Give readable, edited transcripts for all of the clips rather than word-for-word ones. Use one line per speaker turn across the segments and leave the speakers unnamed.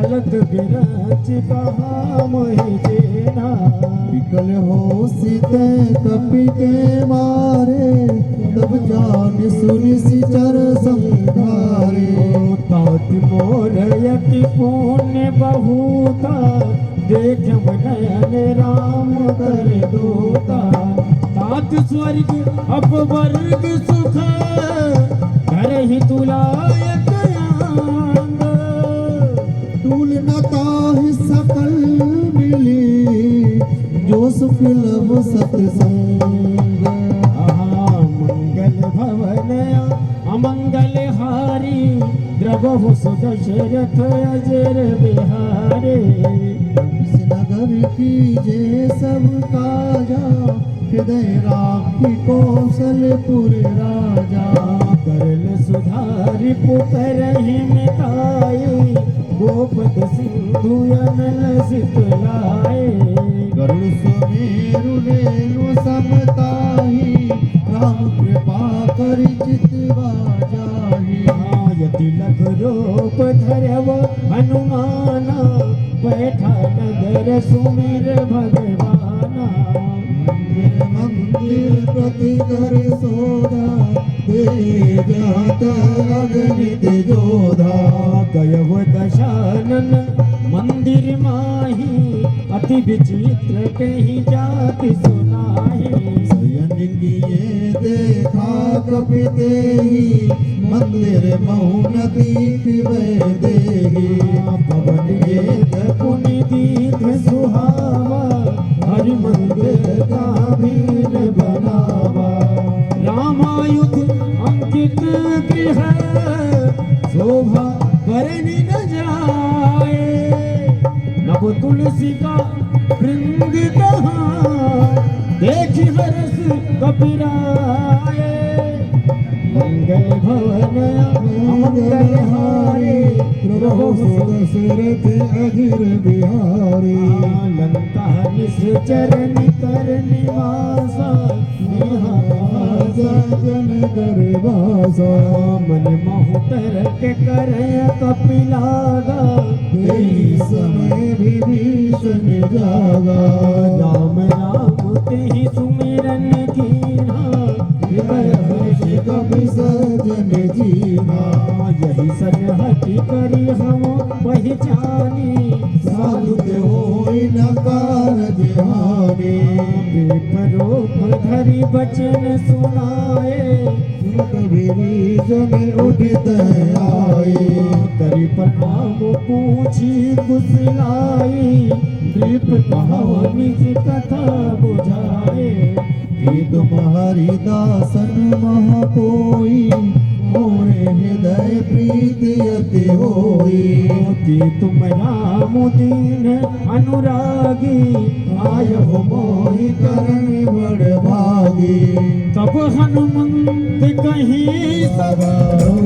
चलत बिरच कहा मोहि जेना।
विकल हो सीते कपि के मारे, तब जान सुनि सिचर संधारे।
तात मोर यति पुण्य बहुता, देखम नयन राम कर दूता। तात स्वर्ग अपवर्ग सुख, घर ही तुलायक आंग।
टूल न ताहि सकल मिली, जो सुख लब सत्संग।
मंगल भवन अमंगल हारी, द्रवहु सुदशरथ अजर बिहारे।
नगर की जे सब काजा, हृदय राखी कौशलपुर राजा।
करल सुधारि पुतरहि मिटाई, गोपद सिंधु अनल सित लाए।
गरुड़ सुमेरु रेणु समताहि, राम कृपा करि चितवा जाहि।
यति लख रूप धरव हनुमाना, बैठा नगर सुमिर भगवाना।
मंदिर मंदिर प्रति कर सोधा, दे जात अगणित जोधा।
गयव दशानन मंदिर माही, अति विचित्र कहीं जाति सुनाही।
शयन किए देखा कपि तेहि, मंदिर मौन दीप देहि।
पवन गेत पुनि दीप सुहावा, हरि मंदिर गाभीर बनावा। रामायुध अंकित गृह, शोभा बरनि न जाए। नव तुलसी का वृंद कहाँ, देखि हरस कपिराए। मंगल भवन अमंगल हारे,
प्रभु दशरथ अधीर बिहारी।
लंका निश्चर निकर निवासा,
जन गरबासा।
मन महुतर के कर कपिलागा,
तेहि समय विभीषण जागा।
राम राम तेहि सुमिरन कीन्हा,
हृदय हर्ष कपि सजन जीवा।
यही सनहति करी हम पहचानी,
साधु ते होई न कारज हानि।
बेपरोप धरि बचन सुनाए,
कबीरी जन उठित आए।
करि प्रणाम पूछी कुशलाई, दीप कहो निज कथा बुझाए।
तुम्हारी दासन महा कोई, मोरे हृदय प्रीति अति होई।
कि तुम राम दीन अनुरागी, आयो मोहि
करण बड़ भागी।
तब हनुमंत कहीं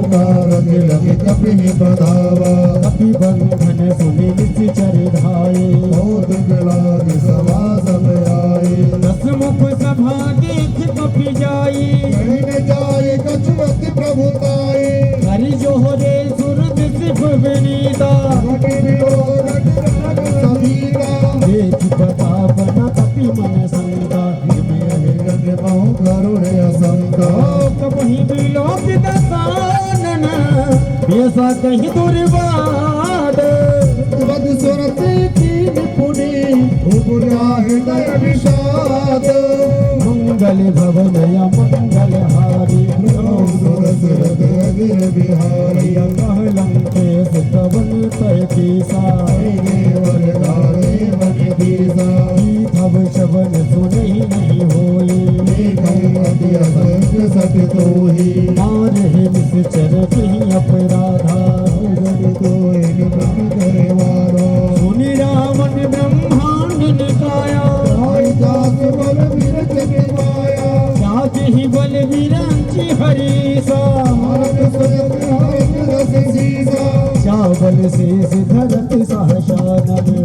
कारज लगे कपि बधावा।
कपि बंधन सुनि निश्चर धाये।
बहुत लाग सभा सब आए।
दस मुख सभा देख कपि जाई,
न जाए कछुअति प्रभुताई।
हरि जोहरे सुर सिख विनीता। देख प्रतापन कपि मन संता,
करुण असंका।
कहीं विलोक दसानन, ऐसा कहीं दुर्वाद।
वध सुरति कीन पुनि, उपरा हृदय विषाद।
मंगल भवन मंगल हारी,
सुरत अगिर बिहारी।
लंकेश तवन तय कीसा,
वरदारे वन दीसा।
भव शवन सुनहि नहीं होई,
अति असंख्य सत तोहि।
मारहि निश्चर कहीं अपराधा,
तोहि प्रति करे वारा।
सुनि रावण ब्रह्मांड निकाया,
जात बल विरच के माया।
जात ही बल विरंचि हरीसा। चावल शेष धरत सहसानन,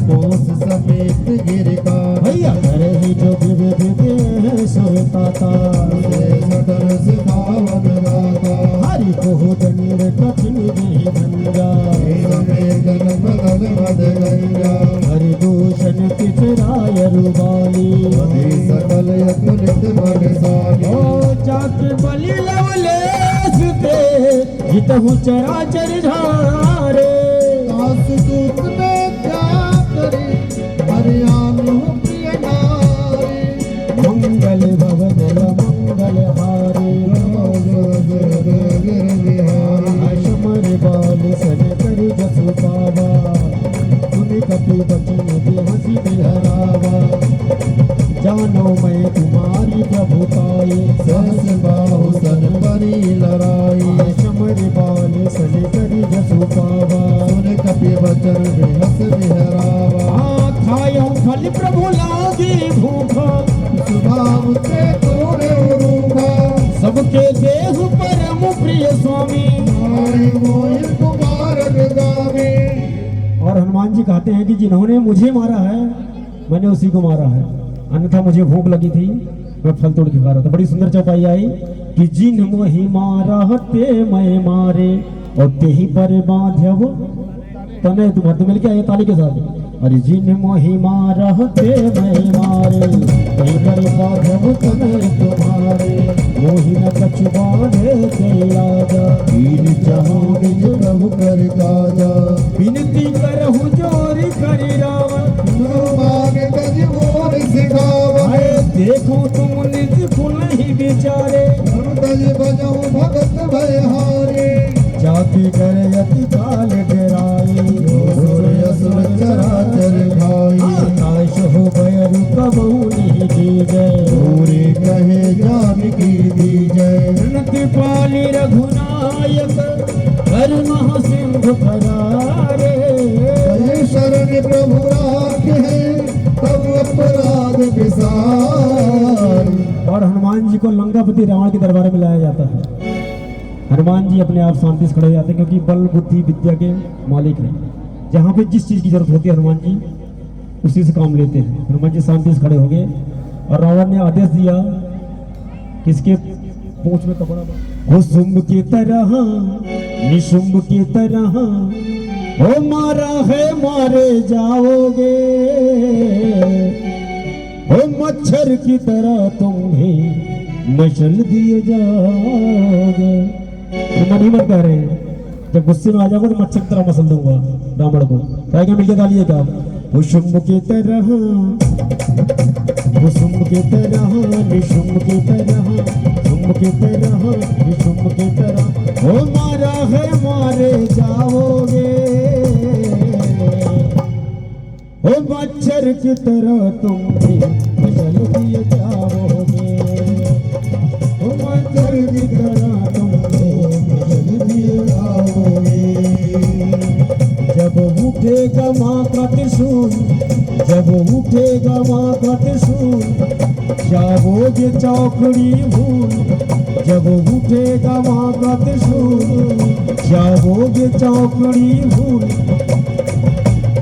कोस समेत गिरका।
भैया घर ही जो विविध देह सोता था।
सटर सिखावत मदगंजा
हरि दूषण पिछराय रुबाली
हरि सकल यत्नित बलशाली
ओ जाके बलि लवलेश ते हितहु चराचर झारे
दास दूत में क्या करे हरियाणु प्रिय नारी
मंगल भवन मंगल हारे अशमर बाल सन कर जसु पावा सुन कपि बचन दे हंसी बिहरावा जानो मैं तुम्हारी प्रभुताई
सहस बाहु सन परी लड़ाई
अशमर बाल सन कर जसु पावा
सुन कपि बचन बेहस बिहरावा
खायो फल प्रभु लागी भूखा
सुभाव के तोड़े रूखा
सबके देह परम प्रिय स्वामी
नारी मोहित कुमार गावे
और हनुमान जी कहते हैं कि जिन्होंने मुझे मारा है मैंने उसी को मारा है अन्यथा मुझे भूख लगी थी मैं फल तोड़ के खा रहा था। बड़ी सुंदर चौपाई आई कि जिन मोहि मारा ते मैं मारे और ते ही पर बांधव तने तुम्हारे मिल के आए ताली के साथ अरे जिन मोहि मारा ते मैं मारे ते ही पर बांधव तने तुम्हारे मोहि न कछु बांधे ते आजा
दीन चाहो निज प्रभु कर काजा
विनती करहु जोरी करी रावण
मागे गज मोर सिखावा
आए देखो तुम निज फुल ही बिचारे
तज बजाऊ भगत भय हारे
जाति कर यति काल डराई
सूर्य सुर चराचर भाई
आकाश हो भयरु कबहु नहीं दी गए
पूरे कहे जान की दी जय
विनती पाली रघुनायक कर महासिंह करारे
जय शरण प्रभु राखे तब अपराध विसार
और हनुमान जी को लंकापति रावण के दरबार में लाया जाता है। हनुमान जी अपने आप शांति से खड़े हो जाते हैं क्योंकि बल बुद्धि विद्या के मालिक हैं। जहाँ पे जिस चीज की जरूरत होती है हनुमान जी उसी से काम लेते हैं। हनुमान जी शांति से खड़े हो गए और रावण ने आदेश दिया किसके पूंछ में कपड़ा बांध। शुंभ की तरह निशुंभ की तरह हो मारा है मारे जाओगे हो मच्छर की तरह तुम भी मचल दिए जाओगे। मन ही मन कह रहे हैं जब गुस्से में आ जाओगे तो मच्छर की तरह मसल दूंगा रावण को। क्या मिलकर डालिएगा वो शुंभ की तरह वो शुंभ की तरह निशुंभ की तरह शुंभ की तरह निशुंभ की तरह हो मारा है मारे जाओगे हो मच्छर की तरह तुम भी मचल दिए जाओगे हो मच्छर की तरह तुम भी मचल दिए जाओगे। जब उठेगा माँ का त्रिशूल जब उठेगा माँ का त्रिशूल जाओगे चौकड़ी भूल जब उठेगा माँ का त्रिशूल जाओगे चौकड़ी भूल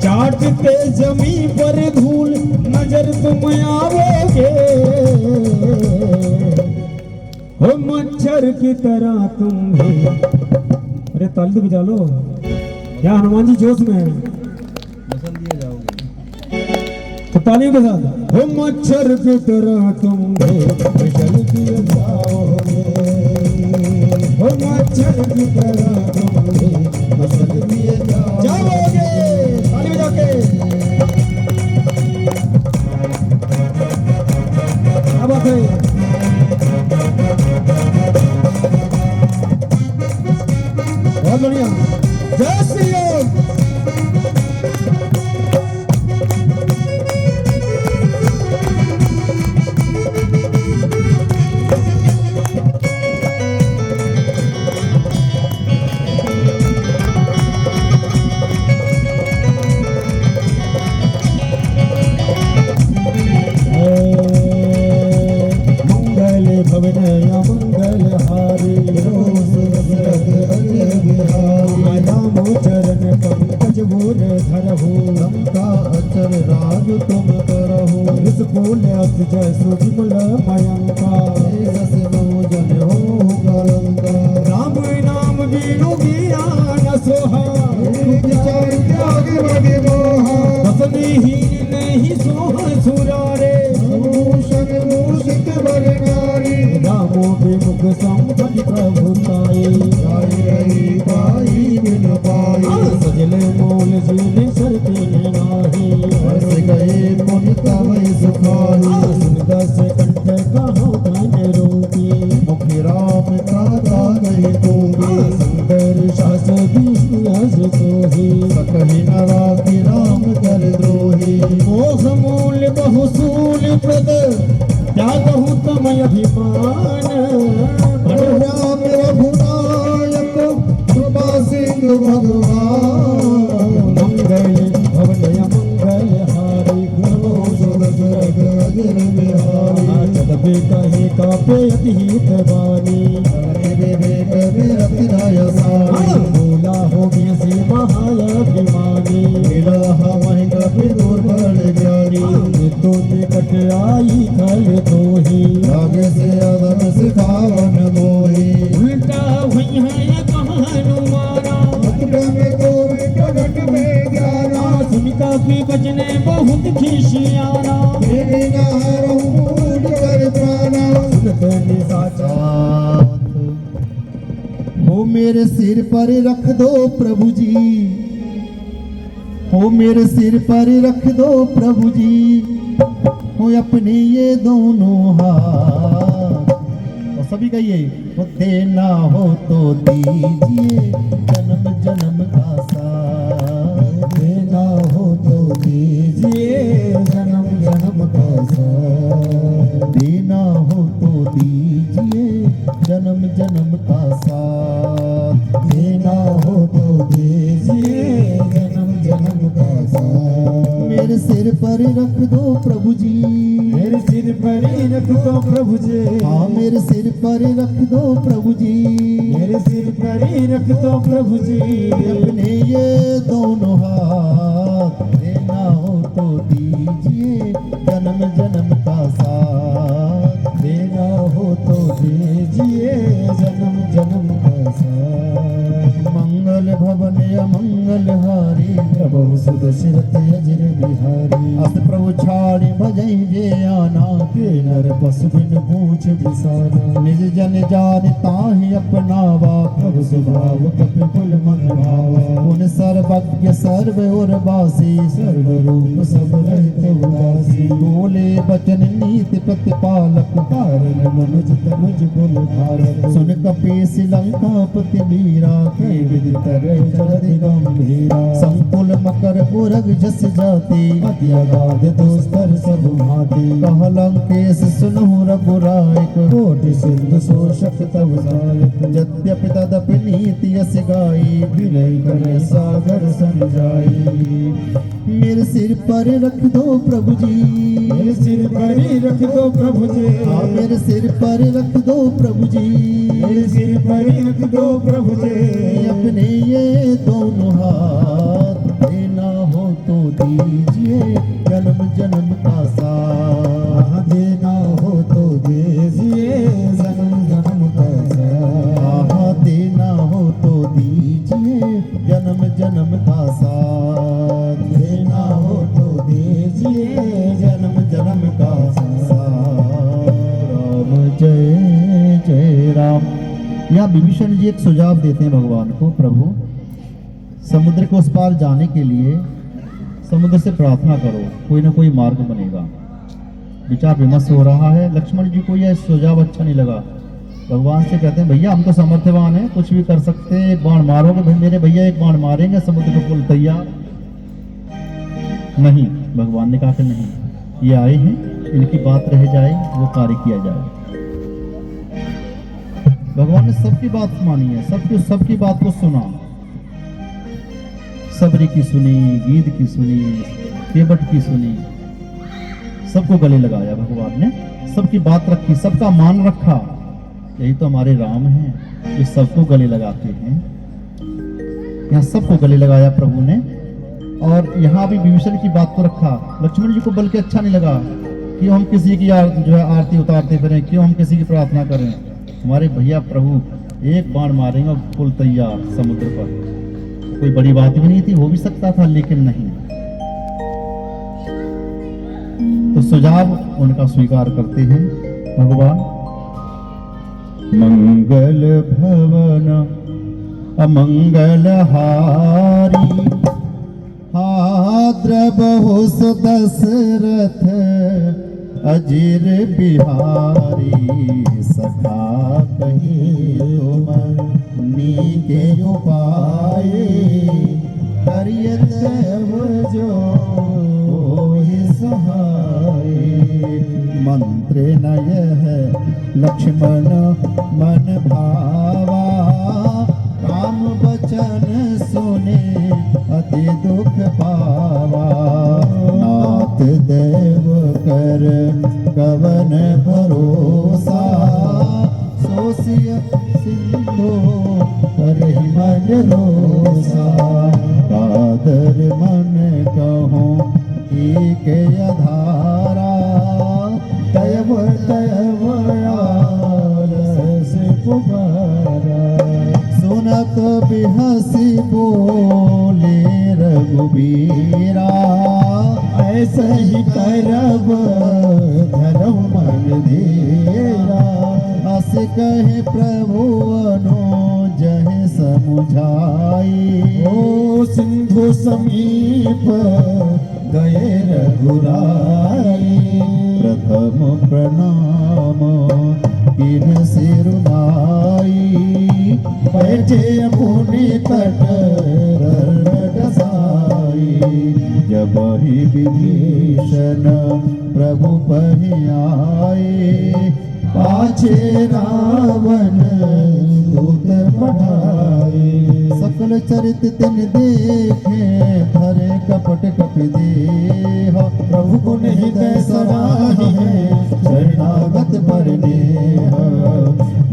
चाटते जमीन पर धूल नजर तुम आओगे हो मच्छर की तरह तुम भी। अरे ताली तो बजा लो क्या हनुमान जी जोश में है
मसल दिए जाओगे
तो तालियों के साथ हो मच्छर की तरह तुम भी मचल दिए जाओगे हो मच्छर की तरह तुम भी मचल दिए जाओगे। ताली बजा के क्या बात है। बहुत बढ़िया जय श्री राम। जय सुजिमल मयंका राम नाम वीणु ज्ञान सोहा
आगे
मूल जीने सरते नाही
हर्ष गए पुनि तवै सुखाई
दस कंठ कहो धन रोगी
मुखि राम त्राता नहीं दूंगी
सुंदर शास विष्णु यश सोही
सकहि न राखी राम कर द्रोही
मोह मूल बहुसूल प्रद त्यागहु तम अभिमान
राम रघुनायक कृपा सिंधु भगवान
मंगल भवनय मंगल हारी गुरु
सुरग अगर बिहारी
जदबे कहे कापे अति हित बानी
विवेक विरतिराय सारी
बोला हो से महाअभिमानी
इलाह महिक विदुर बल ज्ञानी
तो निकट आई कल दोही
आगे से अदम सिखावन मोही
उल्टा हुई है कहानु मारा
में तो घट में ज्ञाना
सुनिका की बजने बहुत खिसियाना
मेरी ना रहूं कर प्राणा
सुनते साचा
हो मेरे सिर पर रख दो प्रभु जी हो मेरे सिर पर रख दो प्रभु जी हो अपने ये दोनों हाथ और सभी कहिए वो देना हो तो दीजिए जन्म जन्म का साथ
देना हो तो दीजिए जन्म जन्म का साथ
देना हो तो दीजिए जन्म जन्म का साथ
देना हो तो दीजिए जन्म जन्म का साथ
मेरे सिर पर रख दो प्रभु जी
मेरे सिर पर ही रख दो प्रभु जी
हाँ मेरे सिर पर रख दो प्रभु जी
मेरे सिर पर ही रख दो प्रभु जी
अपने ये दोनों हाथ देना हो तो दीजिए जन्म जन्म का साथ
देना हो तो दीजिए जन्म जन्म का साथ
मंगल भवन अमंगल हारी
प्रभु सुदशरथ अजर बिहारी
अस प्रभु छाड़ी भजई जे आना
के नर पशु बिन पूछ बिसाना
निज जन जान ताहि अपनावा
प्रभु स्वभाव कपि कुल मन भावा
पुन सर्वज्ञ सर्व और बासी
सर्व रूप सब रहित उदासी
बोले बचन नीति प्रतिपालक
कारण मनुज तनुज कुल भारत
सुन कपीस लंकापति मीरा
के विदित रहे जगति गंभीरा
संकुल मकर उरग जस जाति
अति अगाध दोस्तर सब भांति
कह लंकेश सुनहु रघुराय
कोटि सिंधु शोषक तब सायक
यद्यपि तदपि नीति यस गाई
विनय करे सागर समझाई
मेरे सिर पर रख दो प्रभु जी
मेरे सिर पर ही रख दो प्रभु जी
हाँ मेरे सिर पर रख दो प्रभु जी
मेरे सिर पर ही रख दो प्रभु जी
अपने ये दोनों हाथ देना हो तो दीजिए जन्म जन्म का साथ
देना हो तो दीजिए जन्म जन्म का साथ
देना हो तो दीजिए जन्म जन्म का साथ
देना हो तो दीजिए जन्म जन्म का साथ
राम जय जय राम। यहाँ विभीषण जी एक सुझाव देते हैं भगवान को, प्रभु समुद्र के उस पार जाने के लिए समुद्र से प्रार्थना करो, कोई ना कोई मार्ग बनेगा। विचार विमर्श हो रहा है, लक्ष्मण जी को यह सुझाव अच्छा नहीं लगा। भगवान से कहते हैं भैया हम तो समर्थवान हैं, कुछ भी कर सकते हैं, एक बाण मारोगे भाई मेरे भैया एक बाण मारेंगे, समुद्र का पुल तैयार। नहीं, भगवान ने कहा कि नहीं, ये आए हैं, इनकी बात रह जाए, वो कार्य किया जाए। भगवान ने सबकी बात मानी है, सबकी बात को सुना, सबरी की सुनी, गीद की सुनी, केवट की सुनी, सबको गले लगाया भगवान ने, सबकी बात रखी, सबका मान रखा। यही तो हमारे राम हैं जो सबको गले लगाते हैं। यहाँ सबको गले लगाया प्रभु ने, और यहाँ भी विभीषण की बात को रखा। लक्ष्मण जी को बल्कि अच्छा नहीं लगा कि हम किसी की जो है आरती उतारते फिरें, क्यों हम किसी की प्रार्थना करें। हमारे भैया प्रभु एक बाण मारेंगे और पुल तैयार समुद्र पर। कोई बड़ी बात भी नहीं थी, हो भी सकता था, लेकिन नहीं। तो सुझाव उनका स्वीकार करते हैं भगवान। मंगल भवन अमंगल हारी द्रबहु सुदशरथ अजीर बिहारी सखा कहीं तुम नीके उपाय करियत जो होहि सहाय मंत्र नय है लक्ष्मण मन भावा राम बचन सुने अति दुख पावा नाथ देव कर कवन भरोसा सोसिय सिंधु करहि मन रोसा कादर मन कहो एक अधारा तयव तयव से पुकारा सुनत बिहसी बोले रघुबीरा ऐसे ही करब धरम मन धीरा हस कहे प्रभु अनुजह समुझाई ओ सिंधु समीप गए रघुराई प्रथम प्रणाम किन सिरुनाई बैठे मुनि तट डसाई जब ही विभीषण प्रभु पहि आए पाछे रावण दूत पठाए सकल चरित तिन देखे धरे कपट कपि देह प्रभु गुण हृदय सराहे शरणागत परनेह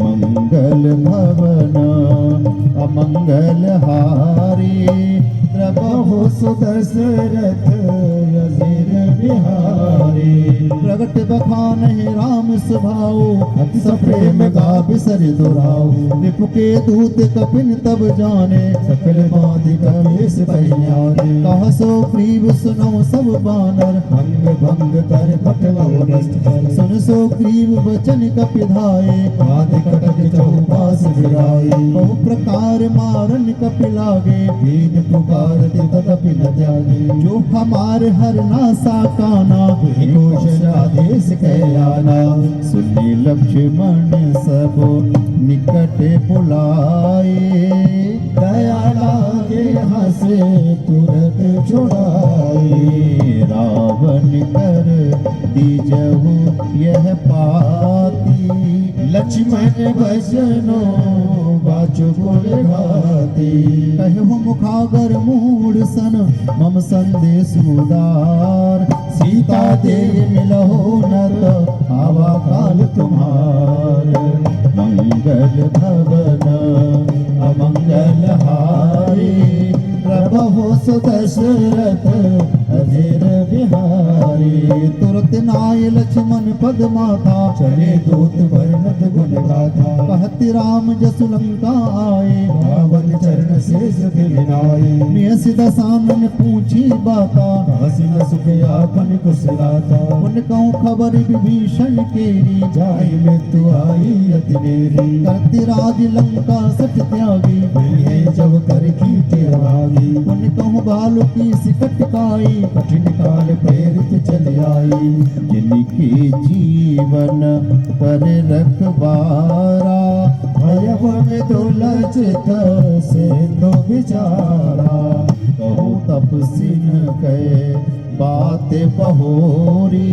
मंगल भवन अमंगल हारी प्रभु सुदशरथ अजीर बिहारी प्रगट बखान है राम स्वभाव अति सप्रेम गा बिसर दुराऊ रिपु के दूत कपिन तब जाने सकल बाधि कलेश पहियाने कह सो ग्रीव सुनो सब बानर भंग भंग कर पटलव नष्ट कर सुन सो ग्रीव वचन कपिधाए आदि कटक चौपास गिराए बहु प्रकार मारन कपि लागे दीन पुकारते तदपि न त्यागे जो हमार हर नासा काना आदेश कहयाना सुनी लक्ष्मण सब निकट बुलाए दया लागे हंसे तुरंत छुड़ाए रावण कर दीजहु यह पाती लक्ष्मण भजनो बाचु बोले भाती कहु मुखागर मूड सन मम संदेश उदार सीता दे मिलहो नर आवा काल तुम्हार मंगल भवन अमंगल हारी प्रभु सुदशरथ अजीर बिहारी तुरत नाय लक्ष्मण पद माथा चले दूत वर्णत गुण गाथा कहति राम जसु लंका आए रावण चरण शेष दिनाए मियस दसानन पूछी बाता हसी न सुख आपन कुशलाता उन कहूँ खबर विभीषण केरी जाय मृत्यु आई अति मेरी करति राज लंका सत त्यागी मिले जब कर कीटे भागी उन कहूँ बालु की सिकट काई कठिन काल प्रेरित चल आई जिनके जीवन पर रखवारा भयव में दुलचित सिंधु बिचारा कहूँ तपसिन कहे बात बहोरी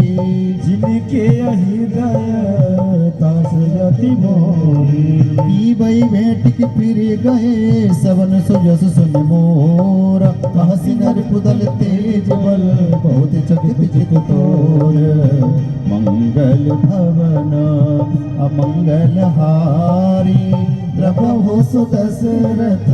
जिनके हृदय तासयति मोरी की बई भेंट की फिर गए सवन सुजस सुन मोर कहसी नर कुदल तेज बल बहुत चकित चित तोर मंगल भवन अमंगल हारी प्रभु सुदशरथ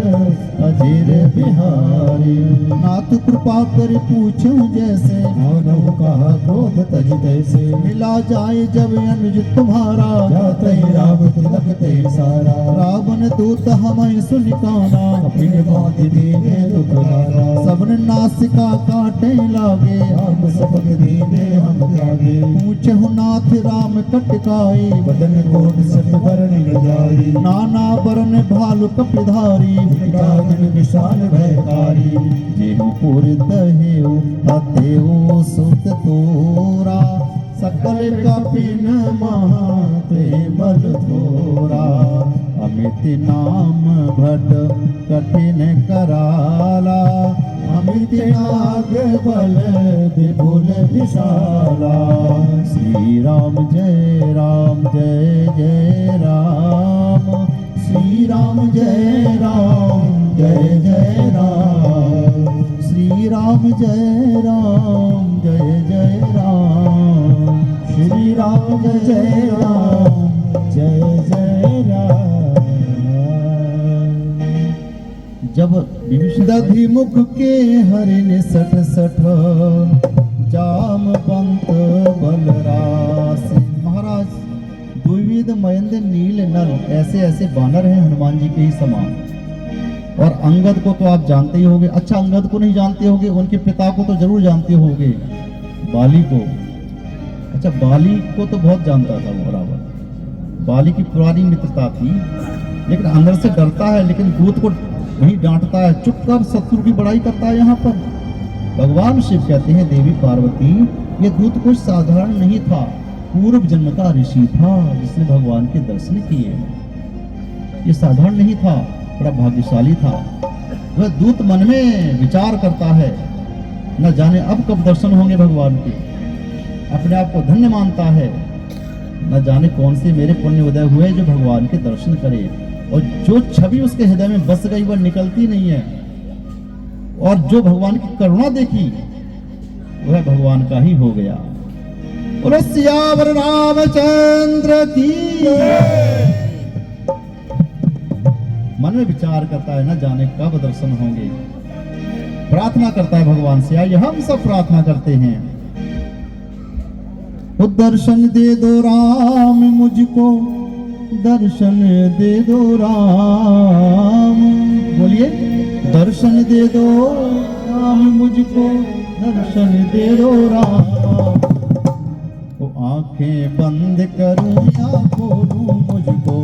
अजीर बिहारी नाथ कृपा कर पूछूं जैसे मानव कहा क्रोध तज तैसे मिला जाए जब अनुज तुम्हारा जाते ही राम तिलक ते सारा रावण दूत हमें सुनिकाना अपने बात दीने दुखरारा सबन नासिका काटे लागे हम सबक दीने हम त्यागे पूछहु नाथ राम कटकाई बदन कोट सब भरण न जाई नाना बरन भालु कपिधारी
गागन विशाल भयकारी
जेहु पुर दहेउ हतेउ सुत तोरा सकल कपिन महाते बल थोरा अमित नाम भट कठिन कराला अमित नाग बल विपुल विशाला श्री राम जय राम जय जय राम श्री राम जय राम जय जय राम श्री राम जय राम जय जय राम
श्री राम जय राम जय जय राम।
जब दधि मुख के हरिण सठ सठ जामवंत बलरास। महाराज द्विविध महेंद्र नील नल ऐसे ऐसे बानर हैं हनुमान जी के ही समान। और अंगद को तो आप जानते ही होंगे। अच्छा, अंगद को नहीं जानते होंगे, उनके पिता को तो जरूर जानते होंगे, बाली को। अच्छा, बाली को तो बहुत जानता था वो रावण। बाली की पुरानी मित्रता थी, लेकिन अंदर से डरता है, लेकिन दूत को वही डांटता है, चुप कर, शत्रु की बड़ाई करता है। यहाँ पर भगवान शिव कहते हैं, देवी पार्वती ये दूत कुछ साधारण नहीं था, पूर्व जन्म का ऋषि था जिसने भगवान के दर्शन किए। ये साधारण नहीं था, बड़ा भाग्यशाली था। वह दूत मन में विचार करता है, न जाने अब कब दर्शन होंगे भगवान के। अपने आप को धन्य मानता है, न जाने कौन से मेरे पुण्य उदय हुए जो भगवान के दर्शन करे। और जो छवि उसके हृदय में बस गई वह निकलती नहीं है। और जो भगवान की करुणा देखी वह भगवान का ही हो गया। बोलो सियावर रामचंद्र की। मन में विचार करता है, न जाने कब दर्शन होंगे। प्रार्थना करता है भगवान से। आइए हम सब प्रार्थना करते हैं। वो दर्शन दे दो राम मुझको, दर्शन दे दो राम। बोलिए, दर्शन दे दो राम मुझको, दर्शन दे दो राम। वो आंखें बंद करूं या खोलूं मुझको,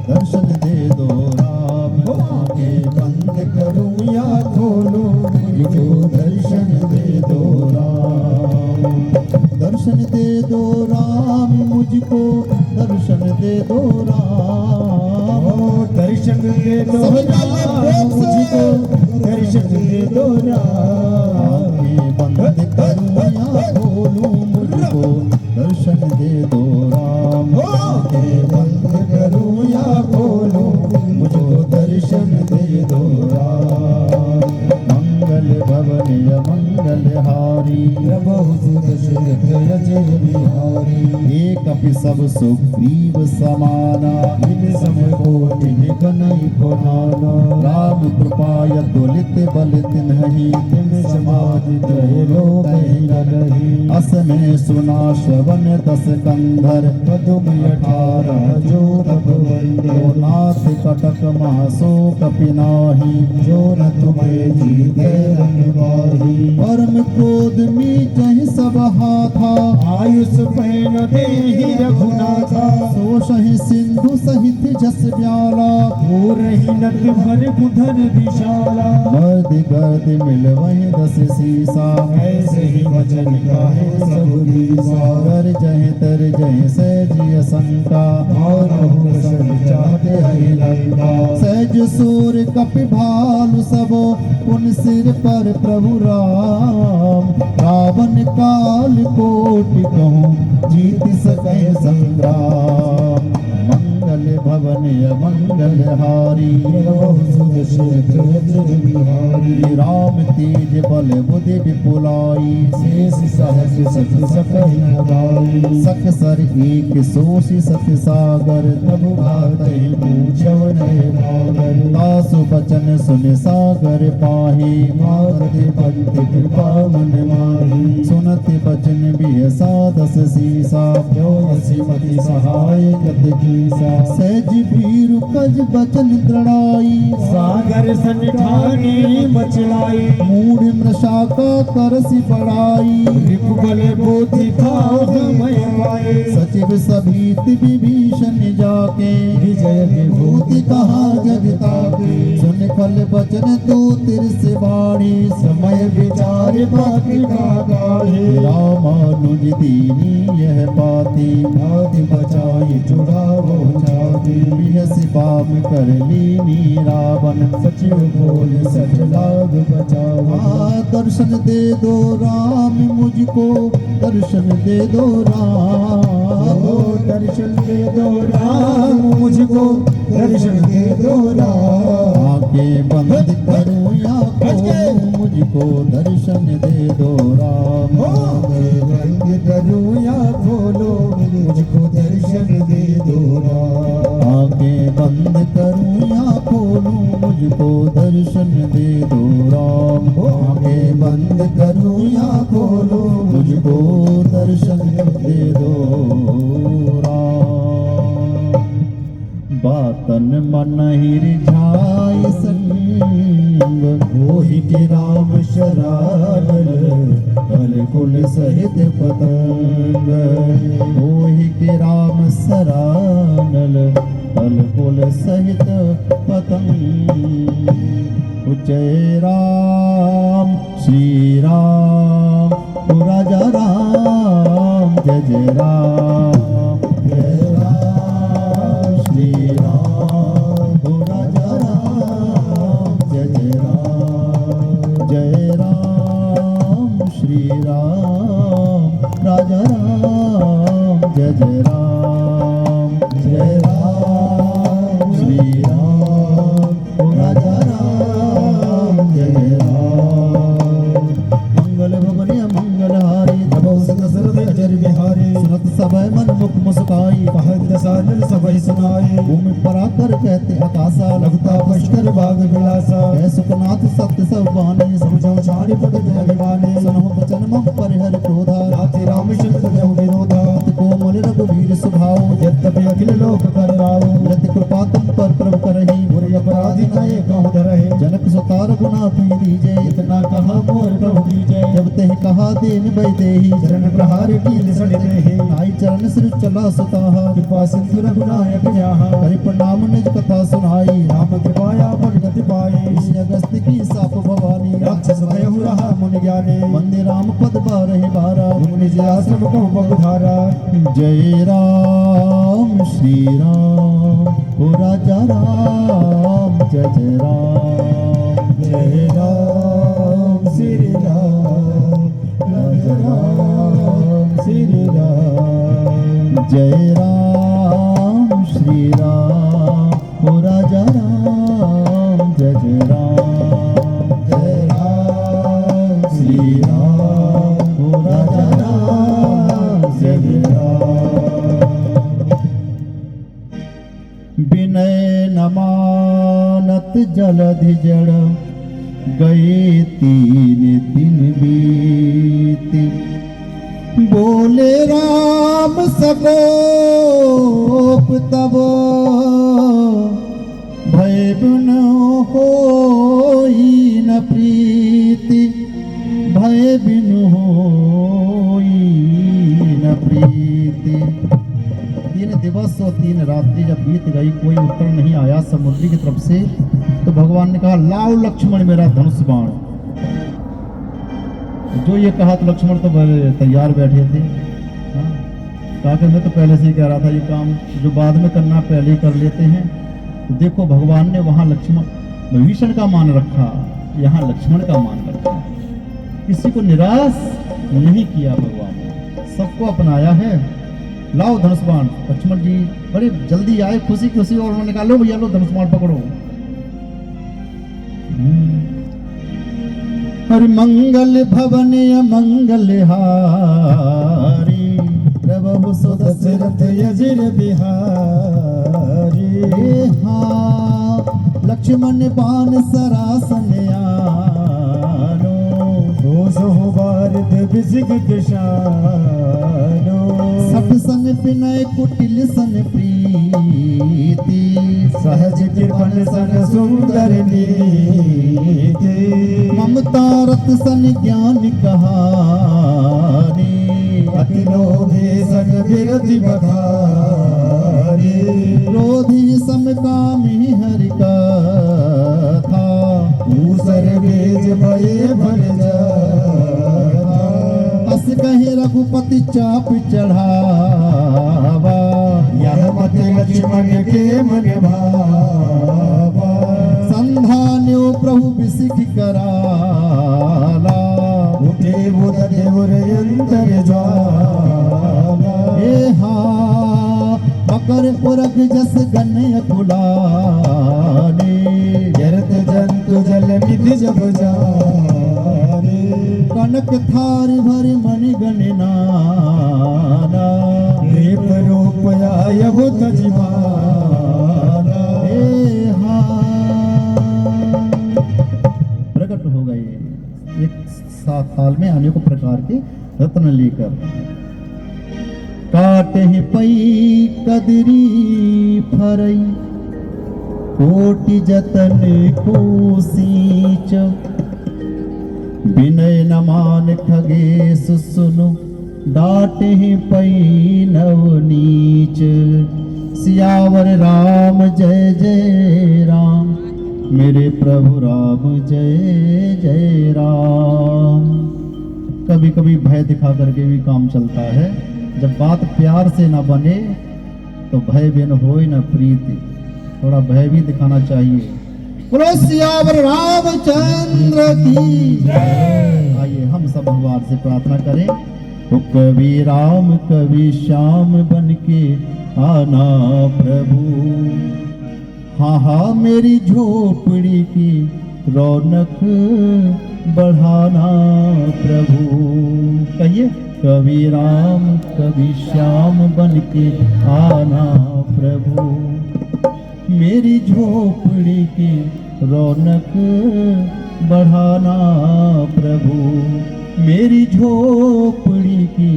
दर्शन दे दो राम। वो आंखें बंद करूं या खोलूं मुझको, दर्शन दे दो राम। दर्शन दे दो राम मुझको, दर्शन दे दो राम।
दर्शन दे दो राम मुझको, दर्शन दे दो राम।
बंद करूं या खोलूं मुझको, दर्शन दे दो राम।
बंद करूं या खोलूं मुझको, दर्शन दे दो राम।
मंगल भवन मंगल हारी,
प्रभु दशरथ अजय बिहारी।
एक अपि सब सुग्रीव समाना,
इन समय कोटि कनई को नाना।
राम कृपाय तुलित बल तिन्हि,
तिन समादित लोक नहीं।
अस में सुना श्रवण दस कंधर,
पदुम 18 जो तप वंदे।
नाथ कटक महासो कपिनाही,
जो न तुम्हें जीते रंगवाही।
परम क्रोध मीचहि सब हाथा,
आयुष पैन देहि रघुनाथा।
सो सहि सिंधु सहित जस ब्याला,
हो रही नट भर बुधन विशाला।
गर्द गर्द मिलवहि दस सीसा,
ऐसे ही वचन काहे सब दीसा।
कर जय तर जय सहजिय शंका,
और सब चाहते हरि लंका।
सहज सूर कपि भालु सब, उन सिर पर प्रभु राम। रावण काल कोटि कहूँ, जीत सके संग्राम। मंगल भवन मंगल हारी,
बिहारी।
राम तेज बल बुद्धि विपुलाई,
शेष सहस सत सकहि न गाई।
सख सर एक सोषि सत सागर,
प्रभु भातहि पूछव नय भागर।
तासु बचन सुन सागर पाहि,
मारति पंथ कृपा मन माही।
सुनति बचन बिहसा दस सीसा
जो यसीमती सहाय कत कीसा
सहज भीर कज बचन दृढ़ाई
सागर सनिठानी मचलाई
मूढ़ मृषा का करसी बढ़ाई
रिपुबल बोधि भाव मय पाए
सचिव सभीत विभीषण जाके
विजय
विभूति कहा जगता के सुन फल बचन तू तिर से बाणी
समय विचार बाकी का गाहे
रामानुज दीनी यह पाती
आदि बचाई चुड़ावो जागे
बिहसी बाम कर लीनी रावण
सचिव बोल सच लाग बचावा
दर्शन दे दो राम मुझको दर्शन दे दो राम
दर्शन दे दो राम मुझको दर्शन दे दो राम
आंखें बंद करूं या खोलूं मुझको दर्शन दे दो राम
बंद करूं या खोलो मुझको दर्शन दे दो राम
आंखें बंद करूं या खोलूं मुझको दर्शन दे दो राम
आंखें बंद करूं या खोलो
मुझको दर्शन दे दो राम बातन मन ही रिझाई संग
मोहि के राम शरण अलकुल सहित पतंग
मोहि के राम सरानल अलकुल सहित पतंग जय राम श्री राम राजा राम जय जय राम
जय राम
श्री राम राजा राम जय जय राम जय राम श्री राम राजा राम जय जय राम जय राम श्री राम राजा राम जय जय राम मंगल भवन मंगलहारी
नभो दशरथ अजर बिहारी
सुनत समय मन मुख मुस्काई
कहत दसानल सबहि सुनाई
भूमि पर आकर कहते आकाशा
लगता पुष्कर बाग विलासा
है सुखनाथ सत्य सब बानी
समझो छाड़ी पद अभिमानी
सुनो बचन मम परिहर क्रोधा
नाथि रामचंद्र जम विरोधा
अति कोमल रघुवीर सुभाव
यद्यपि अखिल लोक कर राव
यति कृपा तुम पर प्रभु करही
बुरे अपराधी नये कहूँ धरहे
जनक सुता रघुनाथ दीजे
इतना कहा मोर प्रभु की जय
जब ते कहा देन बैदेही
चरण प्रहार की लिसड़ देहि
आई चरण सिर चला सुताहा
कृपा सिंधु रघुनायक जहाँ
हरि प्रणाम निज कथा सुनाई
राम कृपाया पर गति पाई
ऋषि अगस्त्य की साप भवानी
राक्षस भयहु रहा मुनि ज्ञानी
वंदे राम पद बारहि बारा
मुनि जय आश्रम को बहुधारा
जय राम श्री राम ओ राजा राम जय जय राम
जय राम श्री राम राजा राम श्री राम
जय राम श्री राम ओ राजा राम जय जय राम
जय राम श्री राम
ओ राजा राम जय जय राम विनय नमानत जलधि जड़ गए तीन दिन बीती बोले राम सबोप तब भय बिन होई न प्रीति भय बिन होई न प्रीति 3 दिवस और 3 रात्रि जब बीत गई कोई उत्तर नहीं आया समुद्री की तरफ से तो भगवान ने कहा लाओ लक्ष्मण मेरा धनुष बाण जो ये कहा तो लक्ष्मण तो तैयार बैठे थे हाँ? कहा कि मैं तो पहले से ही कह रहा था ये काम जो बाद में करना पहले ही कर लेते हैं तो देखो भगवान ने वहां लक्ष्मण विभीषण का मान रखा यहाँ लक्ष्मण का मान रखा किसी को निराश नहीं किया भगवान ने सबको अपनाया है लाओ धनुष बाण लक्ष्मण जी बड़े जल्दी आए खुशी खुशी और उन्होंने कहा लो भैया लो धनुष बाण पकड़ो हरि मंगल भवन मंगल हारी प्रभु
दशरथ यजिर बिहारी
हाँ लक्ष्मण बाण सरासन आनो
तो सोहो बारद बिसिक किशानो
सठ सन विनय कुटिल सन प्रीति
सहज कृपण सन सुंदर नीति
ममता रत सन ज्ञान कहानी
अति लोभे सन विरति बखारे
क्रोधी सम कामी हरि कथा
ऊसर बेज भये भर जाता
अस कहे रघुपति चाप चढ़ावा
यह मत लक्ष्मण के मन भावा
संधान्यो प्रभु बिसिख कराला
उठे बुध देवर अंतर ज्वाला
हे हा मकर पुरख जस गण्य कुलाने
जरत जंतु जल निधि जब जाने
कनक थार भर मणि गणनाना
रेप रूप आय बुध जीवाना
हे हा प्रकट हो गए एक सात साल में अनेकों प्रकार के रत्न लेकर काटे पई कदरी फरई कोटि जतन को सींच विनय न मान ठगे सुनो डाटे पई नव नीच सियावर राम जय जय राम मेरे प्रभु राम जय जय राम। कभी कभी भय दिखा करके भी काम चलता है। जब बात प्यार से ना बने तो भय बिन होय न प्रीति, थोड़ा भय भी दिखाना चाहिए। बोलो सियावर रामचंद्र की आइए हम सब भगवान से प्रार्थना करें। तो कभी राम कभी श्याम बन के आना प्रभु, हाँ हाँ मेरी झोपड़ी की रौनक बढ़ाना प्रभु। कहिए कभी राम कभी श्याम बन के आना प्रभु, मेरी झोपड़ी की रौनक बढ़ाना प्रभु, मेरी झोपड़ी की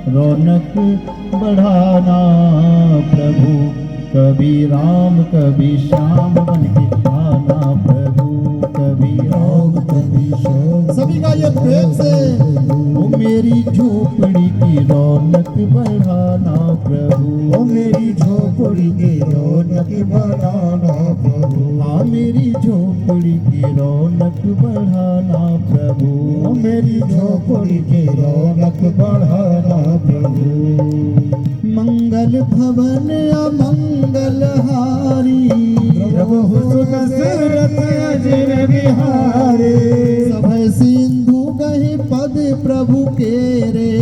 रौनक बढ़ाना प्रभु। कभी राम कभी श्याम बन के आना प्रभु, कभी राम कभी श्याम। सभी का ये प्रेम से वो मेरी झोपड़ी की रौनक बढ़ाना प्रभु,
ओ मेरी झोपड़ी की रौनक बढ़ाना प्रभु,
हाँ मेरी झोपड़ी की रौनक बढ़ाना प्रभु,
ओ मेरी झोपड़ी की रौनक बढ़ाना प्रभु।
मंगल भवन अमंगल हारी,
प्रभु दशरथ अजर बिहारी,
सभय सिंधु गहि पद प्रभु के रे,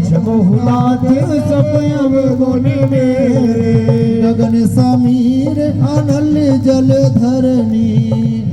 जगहुनाथ सब अवगुण मेरे,
गगन समीर अनल जल धरनी,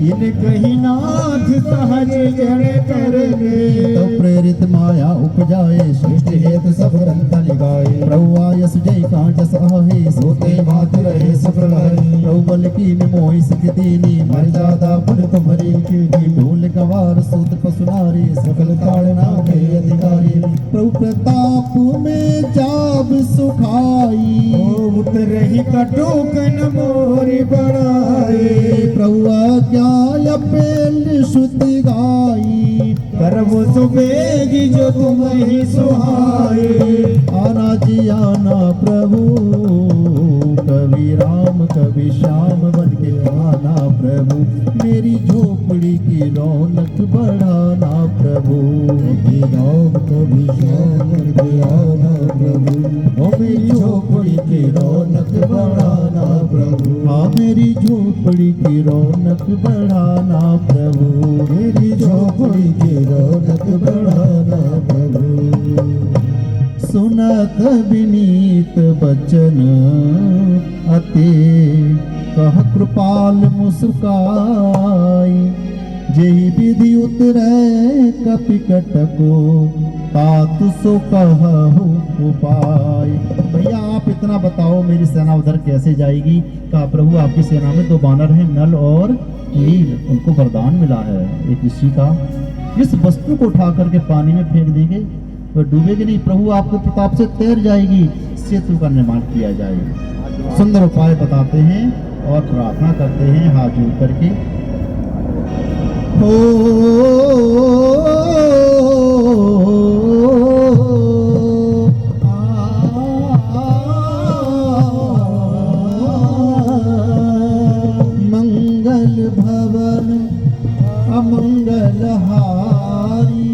इन कही नाथ सहज जन करने,
तो प्रेरित माया उपजाए सृष्टि हेतु सब ग्रंथ लिखाए, प्रभु आयस जय कांच सहे सोते मात रहे सफल है, प्रभु बल की मोहि सिख दीनी मर्यादा पुर तुम्हारी कीनी, ढोल गवार सूत पसुनारी सकल ताड़ना के अधिकारी, प्रभु प्रताप में जाब सुखाई,
ओ उतरहि कटोकन मोरि बढ़ाए,
प्रभु आज्ञा पेल श्रुति गाई,
करबो सुबेगी जो तुम ही सुहाए,
आना जी आना प्रभु, कभी राम कभी श्याम बन के आना प्रभु, मेरी झोपड़ी की रौनक बढ़ाना प्रभु,
कभी राम कभी श्याम बन के आना प्रभु, ओ मेरी झोपड़ी की रौनक बढ़ाना प्रभु,
हाँ मेरी झोपड़ी की रौनक बढ़ाना प्रभु,
मेरी झोपड़ी की रौनक बढ़ाना प्रभु।
सुनत विनीत बचन अति कह कृपाल मुस्काई, जेहि विधि उतरै कपिकट को तातु सो कहु उपाय। भैया आप इतना बताओ मेरी सेना उधर कैसे जाएगी? कहा प्रभु आपकी सेना में दो बानर हैं, नल और नील, उनको वरदान मिला है एक ऋषि का इस वस्तु को उठा करके पानी में फेंक देंगे तो डूबेगी नहीं, प्रभु आपके प्रताप से तैर जाएगी, सेतु का निर्माण किया जाएगा। सुंदर उपाय बताते हैं और प्रार्थना करते हैं हाथ जोड़ करके। मंगल भवन अमंगल हारी,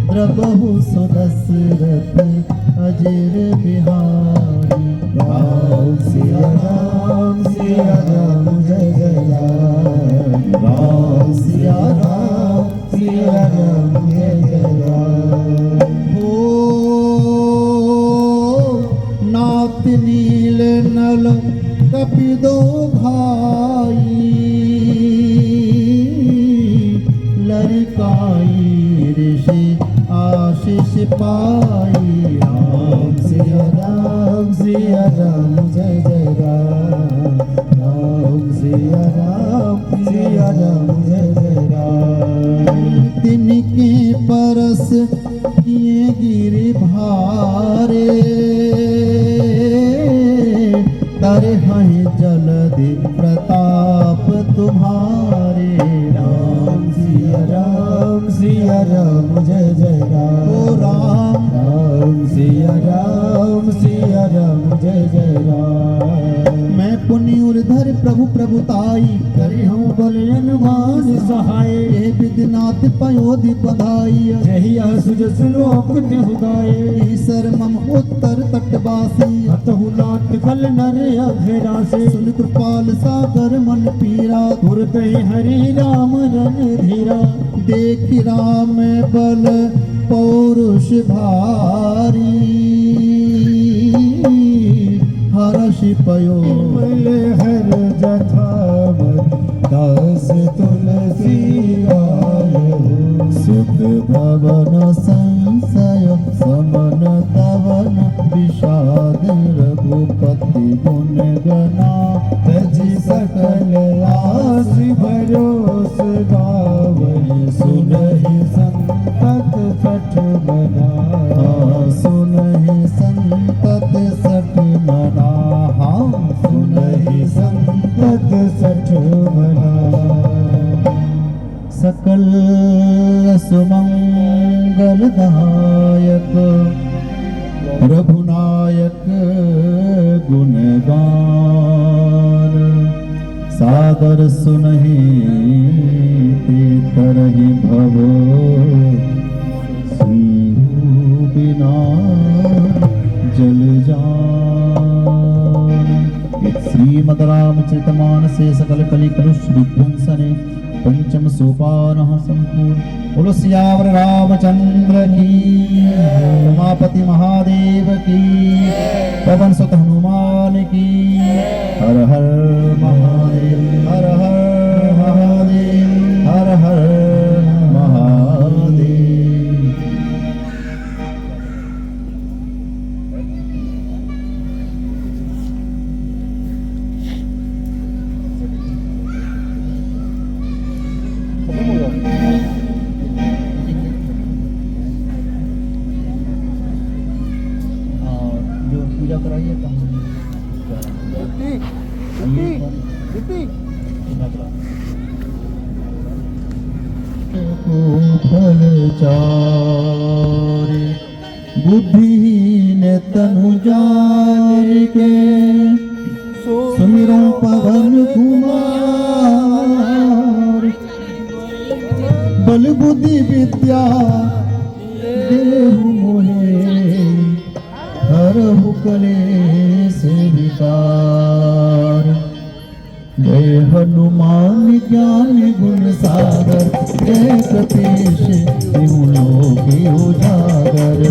द्रबहु सुदशरथ अजर बिहारी।
राम सिया राम जय जय राम,
राम
सिया राम जय जय राम।
ओ नाथ नील नल कपि दो भाई, लड़काई ऋषि आशीष पाई।
राम सिया राम जय जय राम, राम सिया राम जय जय राम।
तिनके परस किए गिरि भारे, तरे हैं जलधि प्रताप तुम्हारे।
राम सिया राम जय जय राम,
ओ राम
राम सिया राम जय जय राम।
मैं पुण्य उर्धर प्रभु प्रभुताई,
करी हूँ बलियन सहाय,
ये विद्यनाथ पयोधि बधाई।
यही सुजस लोक देहु गाए,
ईसर मम उत्तर तटवासी।
हतहु नाथ कल नर अघरा से,
सुन कृपाल सागर मन पीरा।
तुरत ही हरि राम रन धीरा,
देख राम बल पौरुष भारी। हर्ष पयो
मल हर जथामति, दास तुलसी आयो।
सुख भवन संशय समन तवन, विषाद रघुपति गुण गना।
तजी सकल आस भरोस गावै, सुनहि संतत सठ मना।
सुनहि संतत सठ मना।
सुनहि संतत सठ मना।
सकल सुमंगल दायक रघुनायक गुणगान, सादर सुनहि ते तरहि भव। सिंधु बिना जल जान। श्रीमद् रामचरितमानसे सकल कलि कलुष विध्वंसने पंचम सोपानः संपूर्ण। बोलो सियावर रामचंद्र की, उमापति महादेव की, पवन सुत हनुमान की। हर हर महादेव, हर हर महादेव, हर हर महादेव। जो पूजा कराइए फल चारे, बुद्धिहीन तनु जान के। सुमिरो पवन कुमार, बल बुद्धि विद्या देहु मोहे। हरहु कलेश विकार, जय हनुमान ज्ञान गुण सागर। जय कपीश तिहु लोक उजागर,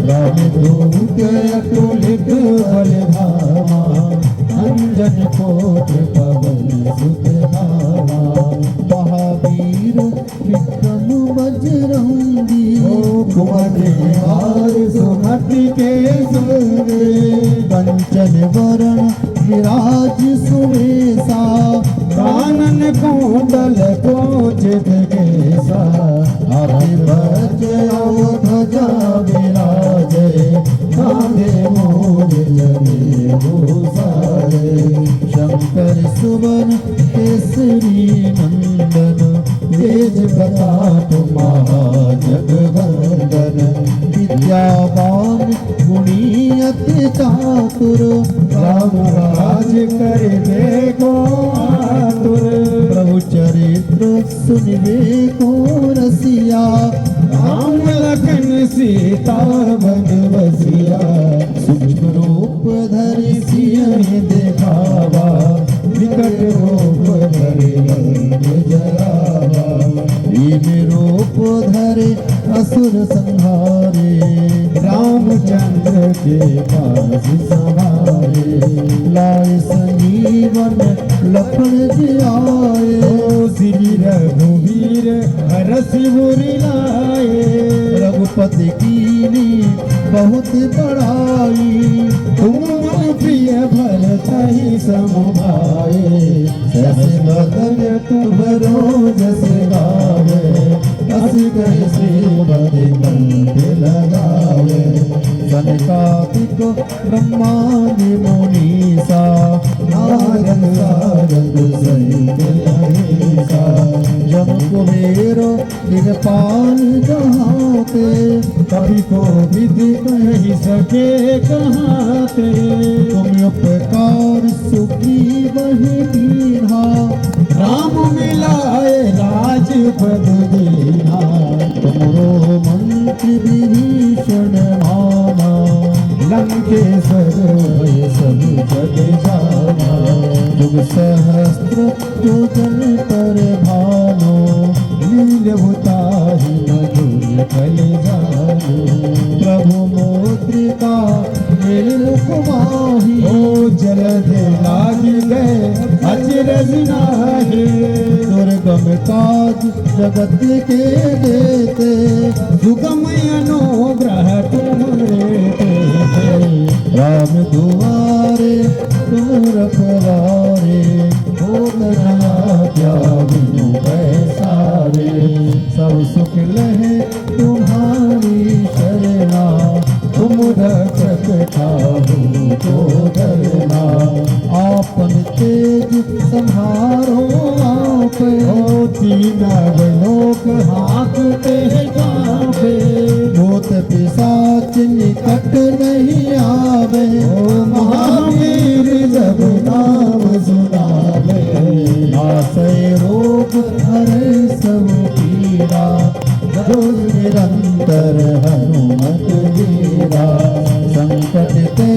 रामदूत अतुलित बल धामा। अंजन पुत्र पवन सुत नामा, महावीर विक्रम बजरंगी।
कुमतिहार सुमति के संगे,
कंचन वरण विराज सुवेशा।
कानन कुंडल कोचित केसा
हाथी बच्चों ध्वजा विराजे
कांधे मोर जने भूषारे
शंकर सुवन केसरी नंदन
तेज प्रताप महाजगवंदन
विद्यावान गुणी अति चातुर
राम राज कर देखो आतुर
प्रभु चरित्र सुनिवे को रसिया
राम लखन सीता बन बसिया
सूक्ष्म रूप धरि सिंह देखावा
विकट रूप धरि लंक जरावा
भीम रूप धरे असुर संहारे
रामचंद्र के पास सवारे
लाए संजीवन लखन जियाए
श्री रघुवीर हरस मुरि लाए
रघुपति कीनी बहुत बड़ाई
तुम प्रिय भरत ही समुभाए
सहस बदन तुम रोजस गावे अस कहि श्रीमद कंठ लगावे सनकादिक ब्रह्मादि मुनीसा नारद सारद सहित अहिसा जम कुबेर दिगपाल जहाँ ते
कभी को विधि नहीं सके कहाँ ते
तुम उपकार सुखी वही दीन्हा
राम मिलाए राजपद दीना
तुमरो मंत्र विभीषण माना
लंकेश्वर भय सब जग जाना
जुग सहस्त्र योजन पर भानो
लीलवताहि मधुर फल जानो
प्रभु मोद्रिका निर्मुख माही
ओ जलद लागी गए अचरज नाहे
दुर्गम काज जगत के देते
सुगम अनुग्रह तुम्हारे तेते
राम दुआरे तुम रखवारे हो क्या बिनु पैसारे सब सुख लहे तुम्हारी शरणा तुम रक्षक ठाहु को डरना आपन तेज संहारो आप
ओ तीनव लोक हाँकते कांपे
भूत पिशाच निकट नहीं आवे
ओ महावीर जब नाम सुनावे
नासै रोग हरे सब पीड़ा जो निरंतर हनुमत वीरा संकट ते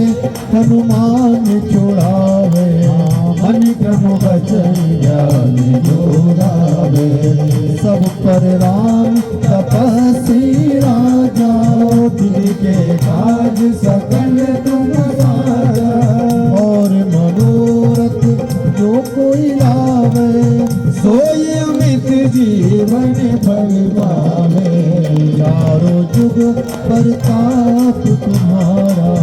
हनुमान छुड़ावे
मन क्रम वचन ज्ञान जोड़ावे
सब पर राम तपस्वी राजा
दिल के काज सकल तुम साजा
और मनोरथ जो कोई लावे
सोई अमित जीवन फल पावे
चारों जुग परताप तुम्हारा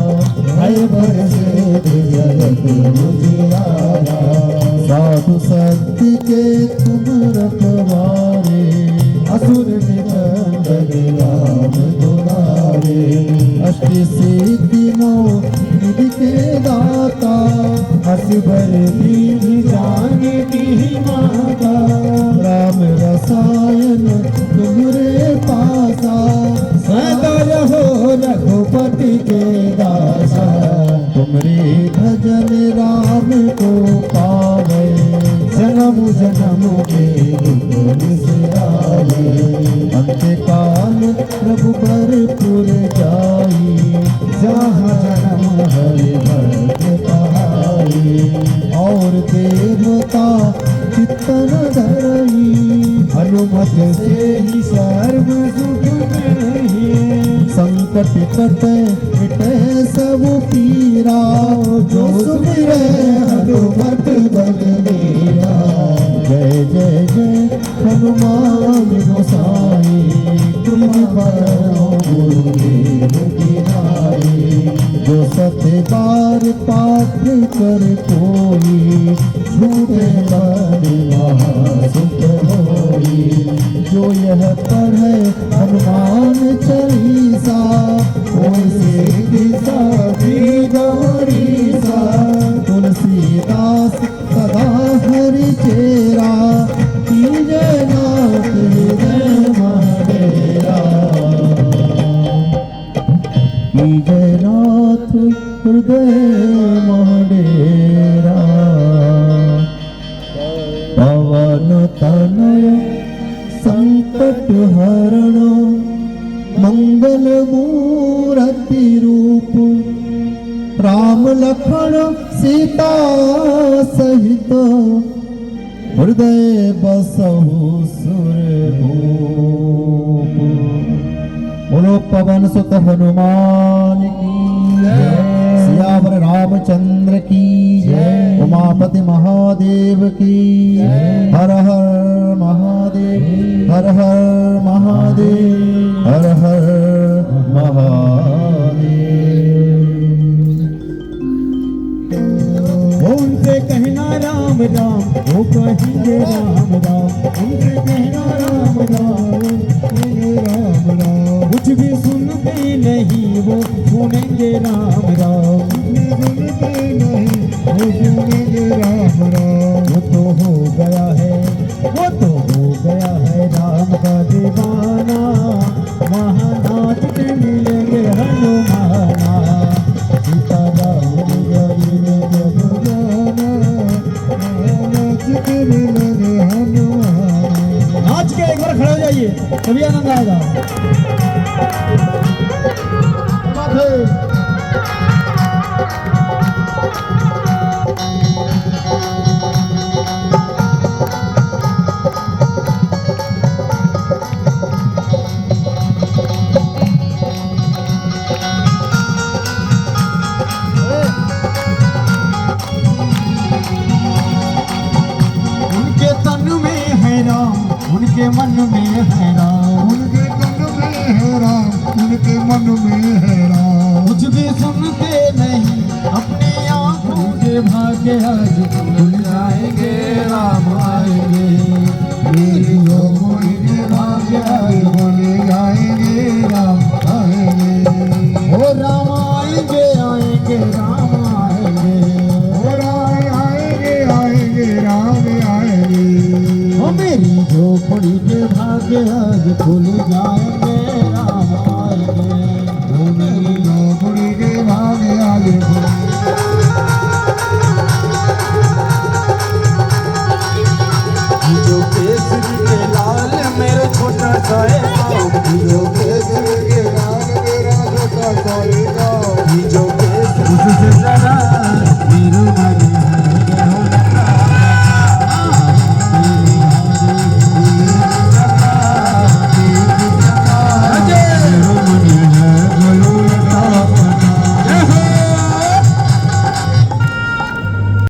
भय बरसे जगत मुझियारा
साधु संत के तुम रखवारे
असुर निकंदन राम दुलारे
अष्ट सिद्धि नौ निधि के दाता
असबर दीन जानकी माता
राम रसायन तुमरे पासा
सदा रहो रघुपति के दासा
तुमरे भजन राम को पावे
जन्म जन्म के दुख बिसरावे
अंत काल प्रभु भरपुर जाई
जहाँ जन्म हरि भक्त पहाई
और देवता चित्तन धरई
हनुमत से ही सर्व सुख नहीं
संकट कटे मिटे सब पीरा
जो सुमिरे हनुमत बलबीरा
जय जय जय हनुमान गोसाई
तुम पर गुरुदेव की नाई
जो सत्य बार पाठ कर कोई झूठे बड़े महासुख होई। जो यह पढ़े हनुमान चालीसा ओसे दिशा दी गौरीसा। तुलसीदास सदा हरि चेरा कीजे नाथ हृदय महाडेरा। कीजे नाथ हृदय महाडेरा। पवन तनय संकट हरण मंगल मूर्ति रूप। राम लखन सीता सहित हृदय बसहु सुरभूप। बोलो पवन सुत हनुमान की जय। सियावर रामचंद्र की जय। उमापति महादेव की जय। हर हर महादेव हर हर महादेव हर हर महादेव।
उनसे कहना राम राम वो कहेंगे राम राम। उनसे कहना राम राम कहेंगे राम राम। कुछ भी सुनते नहीं वो सुनेंगे राम राम। सुनते नहीं वो सुनेंगे राम राम। वो तो हो गया है वो तो हो गया है राम का दीवाना। महानाथ के मिलेंगे हनुमाना। सीता राम गरी में जब जाना महानाथ के मिलेंगे हनुमाना। नाच के एक बार खड़े हो जाइए तभी आनंद आएगा। उनके तन में है राम उनके मन में है राम।
उनके तन में है राम उनके मन में है राम।
कुछ भी सुनते नहीं अपनी आंखों के भाग्य आज खुल जाएंगे राम आएंगे। मेरी आंखों के भाग्य आज
बोल जाएंगे राम आएंगे।
ओ राम आएंगे आएंगे राम आएंगे।
और आएंगे आएंगे राम आएंगे।
ओ मेरी झोपड़ी के भाग्य आज खुल जाएंगे राम आएंगे।
वो मेरी झोपड़ी के भाग्य आज
जो केसरी के लाल मेरे छोटा सा है गाँव। जो
केसर के लाल मेरा छोटा सा गाँव।
जो